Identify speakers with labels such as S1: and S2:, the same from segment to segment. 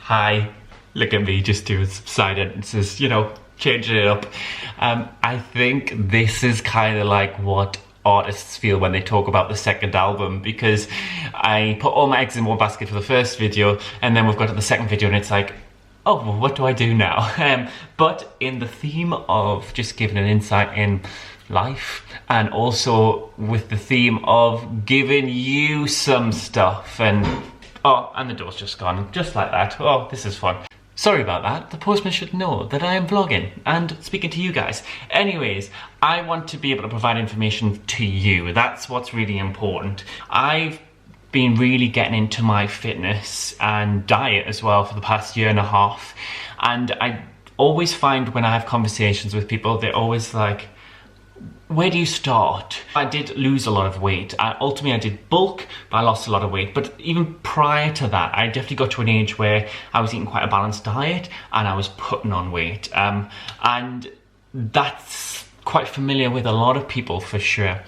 S1: Hi, look at me just doing some side sentences, you know, changing it up. I think this is kind of like what artists feel when they talk about the second album, because I put all my eggs in one basket for the first video, and then we've got to the second video and it's like, oh, well, what do I do now? But in the theme of just giving an insight in life, and also with the theme of giving you some stuff, and oh, and the door's just gone, just like that. Oh, this is fun. Sorry about that. The postman should know that I am vlogging and speaking to you guys. Anyways, I want to be able to provide information to you. That's what's really important. I've been really getting into my fitness and diet as well for the past year and a half. And I always find when I have conversations with people, they're always like, where do you start? I did lose a lot of weight. Ultimately, I did bulk, but I lost a lot of weight. But even prior to that, I definitely got to an age where I was eating quite a balanced diet and I was putting on weight. And that's quite familiar with a lot of people for sure.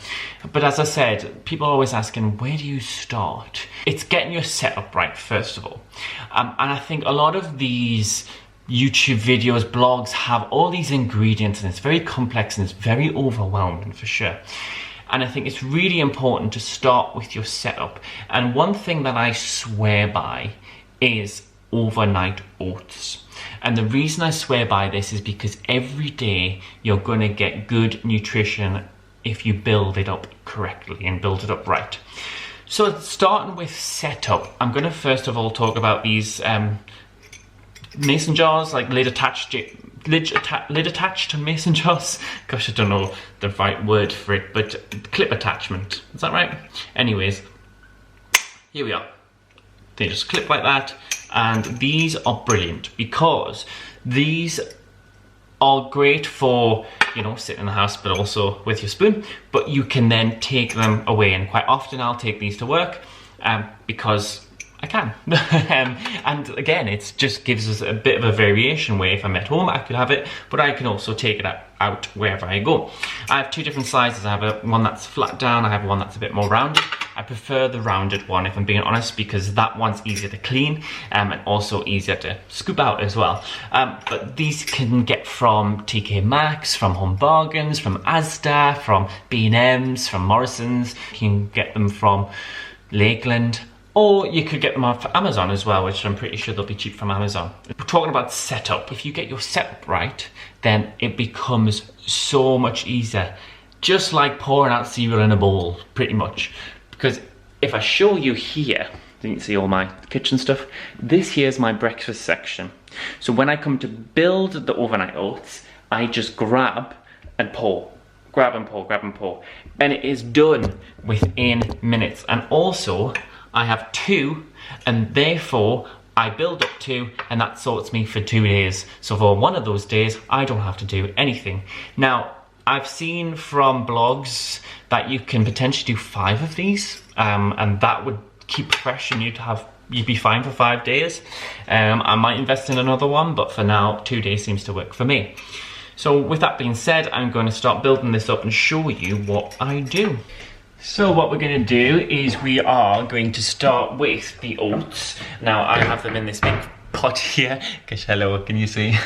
S1: But as I said, people are always asking, where do you start? It's getting your setup right, first of all. And I think a lot of these YouTube videos, blogs have all these ingredients and it's very complex and it's very overwhelming for sure. And I think it's really important to start with your setup. And one thing that I swear by is overnight oats. And the reason I swear by this is because every day you're going to get good nutrition if you build it up correctly and build it up right. So starting with setup, I'm going to first of all talk about these mason jars, like lid attached mason jars. Gosh, I don't know the right word for it, but clip attachment. Is that right? Anyways, here we are. They just clip like that, and these are brilliant because these are great for, you know, sitting in the house, but also with your spoon. But you can then take them away, and quite often I'll take these to work because I can. And again, it just gives us a bit of a variation where if I'm at home I could have it, but I can also take it out wherever I go. I have two different sizes. I have one that's flat down, I have one that's a bit more rounded. I prefer the rounded one, if I'm being honest, because that one's easier to clean and also easier to scoop out as well. But these can get from TK Maxx, from Home Bargains, from Asda, from B&M's, from Morrison's. You can get them from Lakeland. Or you could get them off Amazon as well, which I'm pretty sure they'll be cheap from Amazon. We're talking about setup. If you get your setup right, then it becomes so much easier. Just like pouring out cereal in a bowl, pretty much. Because if I show you here, you can see all my kitchen stuff. This here is my breakfast section. So when I come to build the overnight oats, I just grab and pour. Grab and pour, grab and pour. And it is done within minutes. And also, I have two, and therefore I build up two, and that sorts me for 2 days. So for one of those days, I don't have to do anything. Now, I've seen from blogs that you can potentially do 5 of these, and that would keep fresh, and you'd be fine for 5 days. I might invest in another one, but for now, 2 days seems to work for me. So with that being said, I'm going to start building this up and show you what I do. So what we're going to do is we are going to start with the oats. Now I have them in this big pot here. Gosh, hello, can you see?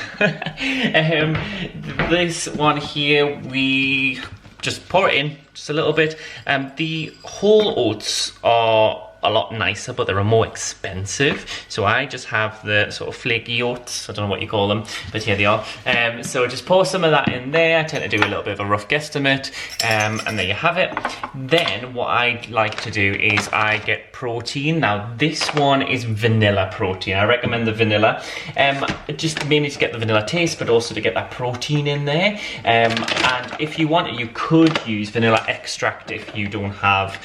S1: This one here, we just pour it in just a little bit. The whole oats are a lot nicer, but they're more expensive. So I just have the sort of flaky oats. I don't know what you call them, but here they are. So just pour some of that in there. I tend to do a little bit of a rough guesstimate, and there you have it. Then what I like to do is I get protein. Now this one is vanilla protein. I recommend the vanilla, just mainly to get the vanilla taste, but also to get that protein in there. And if you want it, you could use vanilla extract if you don't have,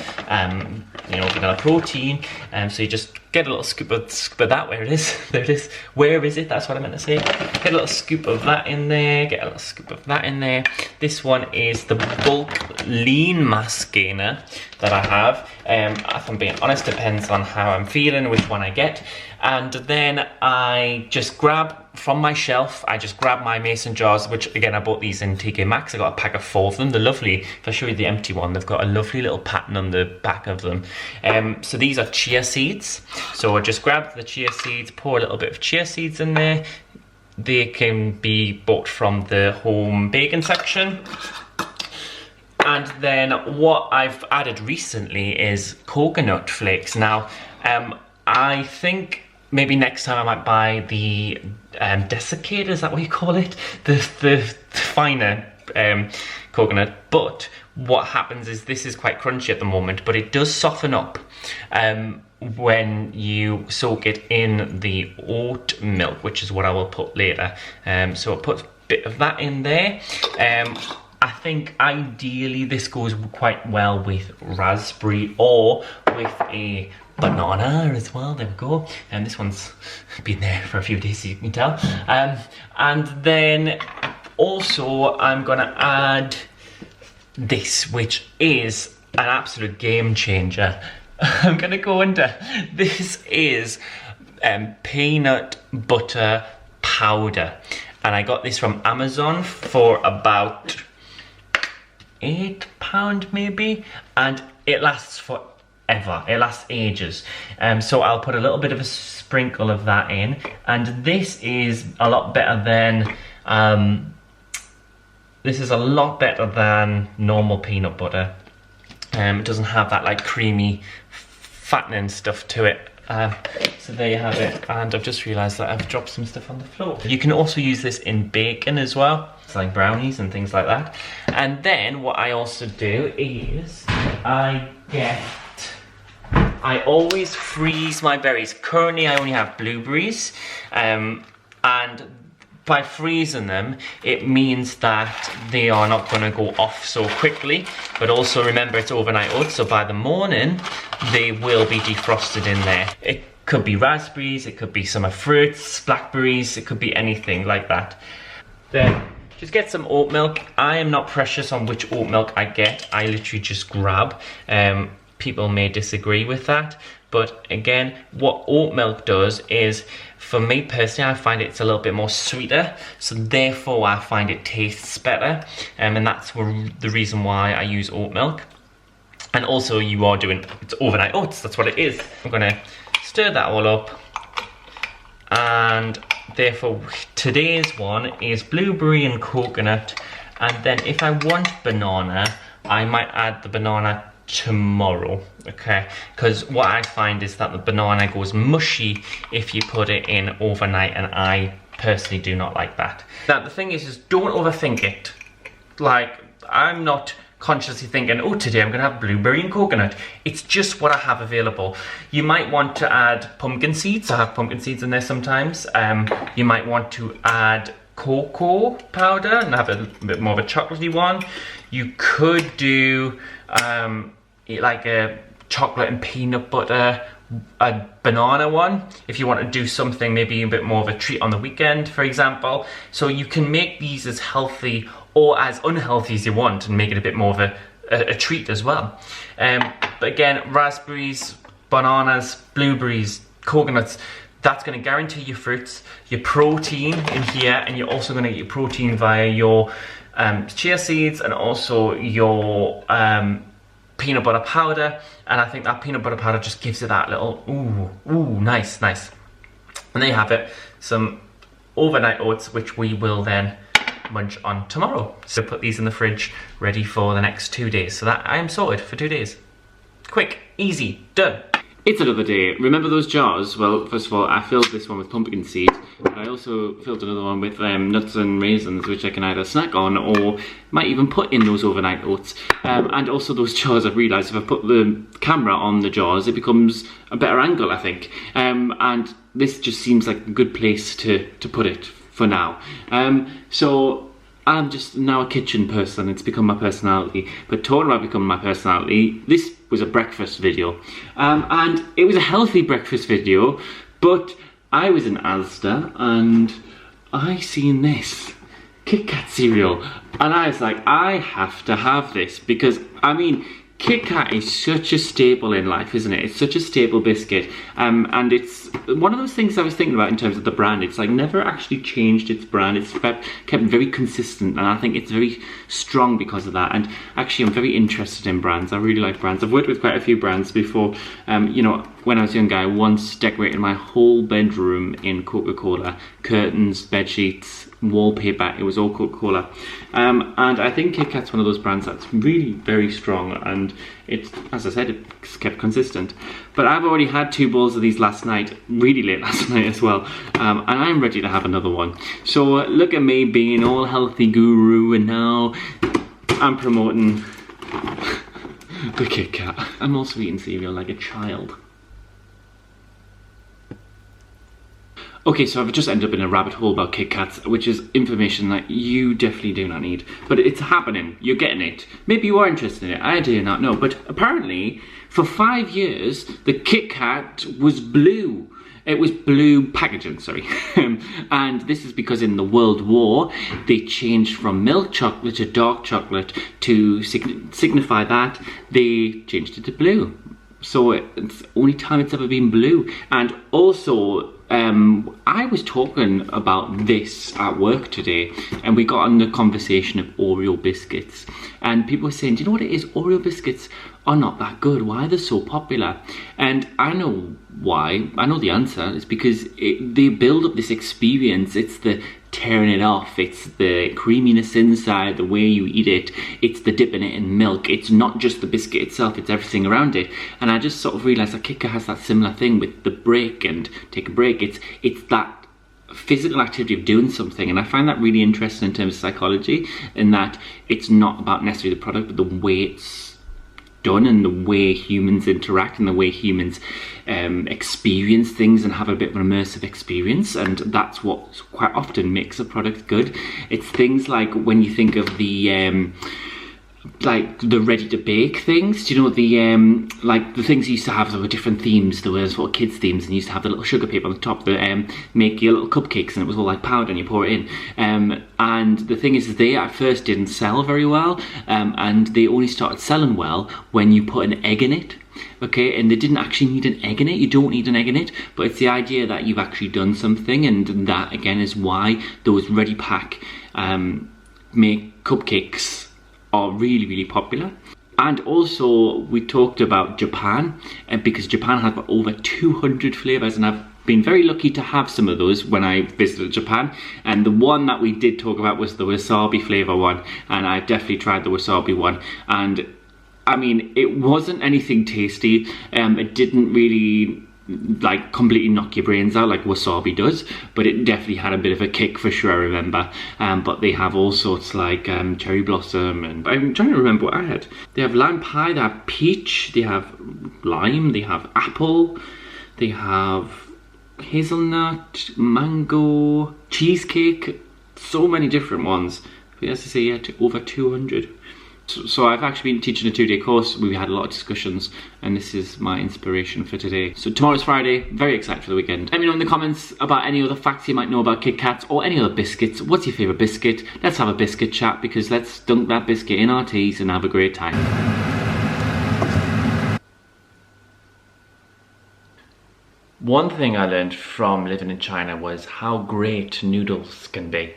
S1: you know, vanilla protein. So you just get a little scoop of that. Where it is, there it is. Where is it? That's what I meant to say. Get a little scoop of that in there. Get a little scoop of that in there. This one is the bulk lean mass gainer that I have. If I'm being honest, depends on how I'm feeling, which one I get. And then I just grab from my shelf, I just grab my mason jars, which again, I bought these in TK Maxx. I got a pack of 4 of them. They're lovely. If I show you the empty one, they've got a lovely little pattern on the back of them. So these are chia seeds. So I just grab the chia seeds, pour a little bit of chia seeds in there. They can be bought from the home baking section. And then what I've added recently is coconut flakes. Now, I think maybe next time I might buy the desiccated, is that what you call it? The finer coconut. But what happens is this is quite crunchy at the moment, but it does soften up when you soak it in the oat milk, which is what I will put later. So I'll put a bit of that in there. I think ideally this goes quite well with raspberry or with a banana as well. There we go. And this one's been there for a few days, so you can tell. And then also I'm gonna add this, which is an absolute game changer. I'm gonna go into, this is peanut butter powder. And I got this from Amazon for about £8 maybe, and it lasts forever. It lasts ages. So I'll put a little bit of a sprinkle of that in, and this is a lot better than normal peanut butter. It doesn't have that like creamy fattening stuff to it. So there you have it, and I've just realised that I've dropped some stuff on the floor. You can also use this in bacon as well. It's like brownies and things like that. And then what I also do is I always freeze my berries. Currently I only have blueberries, and by freezing them, it means that they are not going to go off so quickly. But also remember, it's overnight oats, so by the morning they will be defrosted in there. It could be raspberries, it could be summer fruits, blackberries, it could be anything like that. Then just get some oat milk. I am not precious on which oat milk I get. I literally just grab. People may disagree with that, but again, what oat milk does is, for me personally, I find it's a little bit more sweeter, so therefore I find it tastes better, and that's the reason why I use oat milk. And also you are doing, it's overnight oats, that's what it is. I'm gonna stir that all up, and therefore today's one is blueberry and coconut, and then if I want banana, I might add the banana tomorrow, okay? Because what I find is that the banana goes mushy if you put it in overnight, and I personally do not like that. Now the thing is don't overthink it. Like, I'm not consciously thinking, oh, today I'm gonna have blueberry and coconut. It's just what I have available. You might want to add pumpkin seeds. I have pumpkin seeds in there sometimes. You might want to add cocoa powder and have a bit more of a chocolatey one. You could do like a chocolate and peanut butter, a banana one, if you want to do something maybe a bit more of a treat on the weekend, for example. So you can make these as healthy or as unhealthy as you want, and make it a bit more of a treat as well. But again, raspberries, bananas, blueberries, coconuts, that's going to guarantee your fruits, your protein in here, and you're also going to get your protein via your chia seeds and also your peanut butter powder. And I think that peanut butter powder just gives it that little ooh, nice. And there you have it, some overnight oats, which we will then munch on tomorrow. So put these in the fridge ready for the next 2 days. So that I am sorted for 2 days. Quick, easy, done. It's another day. Remember those jars? Well, first of all, I filled this one with pumpkin seeds, but I also filled another one with nuts and raisins, which I can either snack on or might even put in those overnight oats. And also those jars, I've realised if I put the camera on the jars, it becomes a better angle, I think. And this just seems like a good place to put it for now. So I'm just now a kitchen person. It's become my personality. But talking about becoming my personality, this was a breakfast video. And it was a healthy breakfast video, but I was in Asda and I seen this KitKat cereal. And I was like, I have to have this, because, I mean, KitKat is such a staple in life, isn't it? It's such a staple biscuit, and it's one of those things I was thinking about in terms of the brand. It's like never actually changed its brand. It's kept very consistent, and I think it's very strong because of that. And actually, I'm very interested in brands. I really like brands. I've worked with quite a few brands before. You know, when I was younger, I once decorated my whole bedroom in Coca-Cola. Curtains, bed sheets, wallpaper, it was all Coca-Cola. And I think KitKat's one of those brands that's really very strong, and it's, as I said, it's kept consistent. But I've already had 2 bowls of these last night, really late last night as well, and I'm ready to have another one. So look at me being all healthy guru, and now I'm promoting the KitKat. I'm also eating cereal like a child. Okay, so I've just ended up in a rabbit hole about KitKats, which is information that you definitely do not need. But it's happening, you're getting it. Maybe you are interested in it, I do not know. But apparently, for 5 years, the KitKat was blue. It was blue packaging, sorry. And this is because in the World War, they changed from milk chocolate to dark chocolate to signify that. They changed it to blue. So it's the only time it's ever been blue. And also, I was talking about this at work today, and we got on the conversation of Oreo biscuits, and people were saying, do you know what it is? Oreo biscuits are not that good. Why are they so popular? And I know why. I know the answer. It's because they build up this experience. It's the tearing it off, it's the creaminess inside, the way you eat it, it's the dipping it in milk. It's not just the biscuit itself, it's everything around it. And I just sort of realised that KitKat has that similar thing with the break and take a break. It's that physical activity of doing something, and I find that really interesting in terms of psychology, in that it's not about necessarily the product, but the way it's done and the way humans interact and the way humans experience things and have a bit of an immersive experience. And that's what quite often makes a product good. It's things like when you think of the ready to bake things. Do you know the like the things you used to have that were different themes? There was sort of kids themes, and you used to have the little sugar paper on the top that make your little cupcakes, and it was all like powder and you pour it in. And the thing is, they at first didn't sell very well, and they only started selling well when you put an egg in it. Okay, and they didn't actually need an egg in it. You don't need an egg in it, but it's the idea that you've actually done something, and that again is why those ready pack make cupcakes are really, really popular. And also we talked about Japan, and because Japan has over 200 flavours, and I've been very lucky to have some of those when I visited Japan. And the one that we did talk about was the wasabi flavour one, and I definitely tried the wasabi one, and I mean, it wasn't anything tasty. It didn't really like completely knock your brains out like wasabi does, but it definitely had a bit of a kick for sure, I remember. But they have all sorts like cherry blossom, and I'm trying to remember what I had. They have lime pie, they have peach, they have lime, they have apple, they have hazelnut, mango, cheesecake, so many different ones. But as I say, yeah, over 200. So I've actually been teaching a 2-day course. We had a lot of discussions, and this is my inspiration for today. So tomorrow's Friday, very excited for the weekend. Let me know in the comments about any other facts you might know about KitKats or any other biscuits. What's your favourite biscuit? Let's have a biscuit chat, because let's dunk that biscuit in our teas and have a great time. One thing I learned from living in China was how great noodles can be.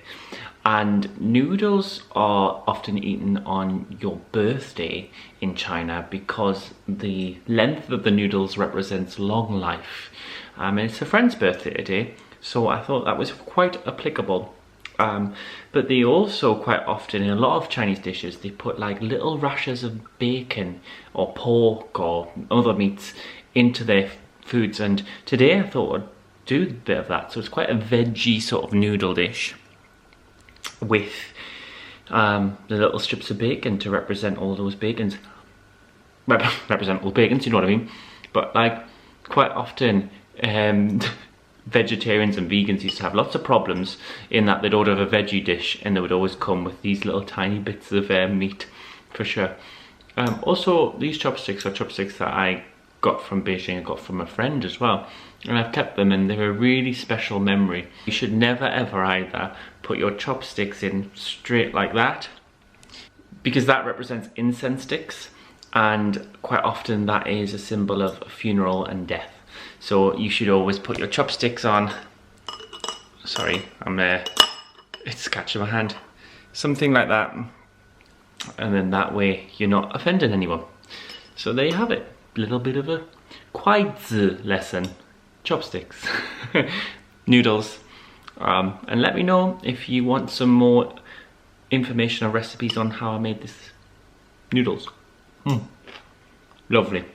S1: And noodles are often eaten on your birthday in China because the length of the noodles represents long life. And it's a friend's birthday today, so I thought that was quite applicable. But they also quite often, in a lot of Chinese dishes, they put like little rashers of bacon or pork or other meats into their foods. And today I thought I'd do a bit of that. So it's quite a veggie sort of noodle dish, with the little strips of bacon to represent all those bacons. Represent all bacons, you know what I mean? But like, quite often vegetarians and vegans used to have lots of problems in that they'd order a veggie dish and they would always come with these little tiny bits of meat, for sure. Also, these chopsticks are chopsticks that I got from Beijing. I got from a friend as well, and I've kept them, and they're a really special memory. You should never ever either put your chopsticks in straight like that, because that represents incense sticks, and quite often that is a symbol of a funeral and death. So you should always put your chopsticks on, sorry, it's catching my hand, something like that, and then that way you're not offending anyone. So there you have it. Little bit of a Kuaizi lesson. Chopsticks. Noodles. And let me know if you want some more information or recipes on how I made this noodles. Lovely.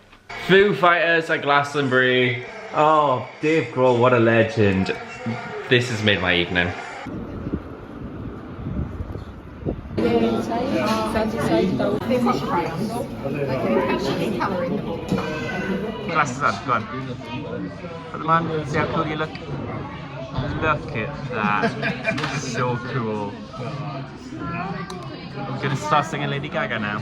S1: Foo Fighters at Glastonbury. Oh, Dave Grohl, what a legend. This has made my evening. Glasses on, go on. Put them on, see how cool you look. Look at that. So cool. I'm gonna start singing Lady Gaga now.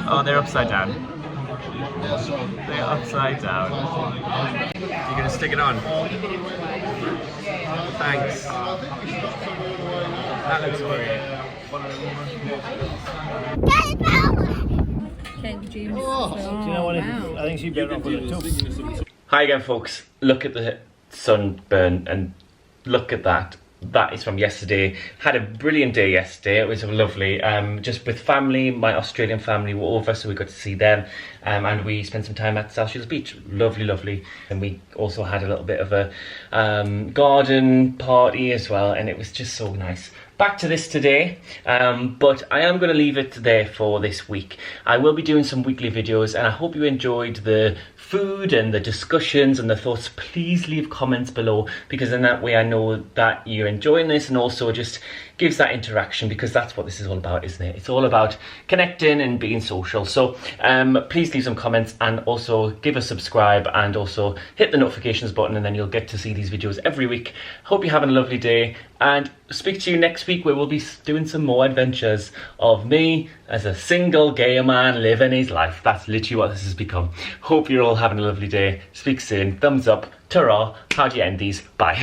S1: Oh, they're upside down. They're upside down. You're gonna stick it on? Thanks. That looks great.
S2: Do you know what? I think she'd be better off with a tub.
S1: Hi again, folks. Look at the sunburn and look at that. That is from yesterday. Had a brilliant day yesterday. It was lovely. Just with family, my Australian family were over, so we got to see them. And we spent some time at South Shields Beach. Lovely, lovely. And we also had a little bit of a garden party as well, and it was just so nice. Back to this today, but I am going to leave it there for this week. I will be doing some weekly videos, and I hope you enjoyed the food and the discussions and the thoughts. Please leave comments below, because in that way I know that you're enjoying this, and also just gives that interaction, because that's what this is all about, isn't it? It's all about connecting and being social. So please leave some comments, and also give a subscribe, and also hit the notifications button, and then you'll get to see these videos every week. Hope you're having a lovely day, and speak to you next week, where we'll be doing some more adventures of me as a single gay man living his life. That's literally what this has become. Hope you're all having a lovely day. Speak soon. Thumbs up. Ta-ra. How do you end these? Bye.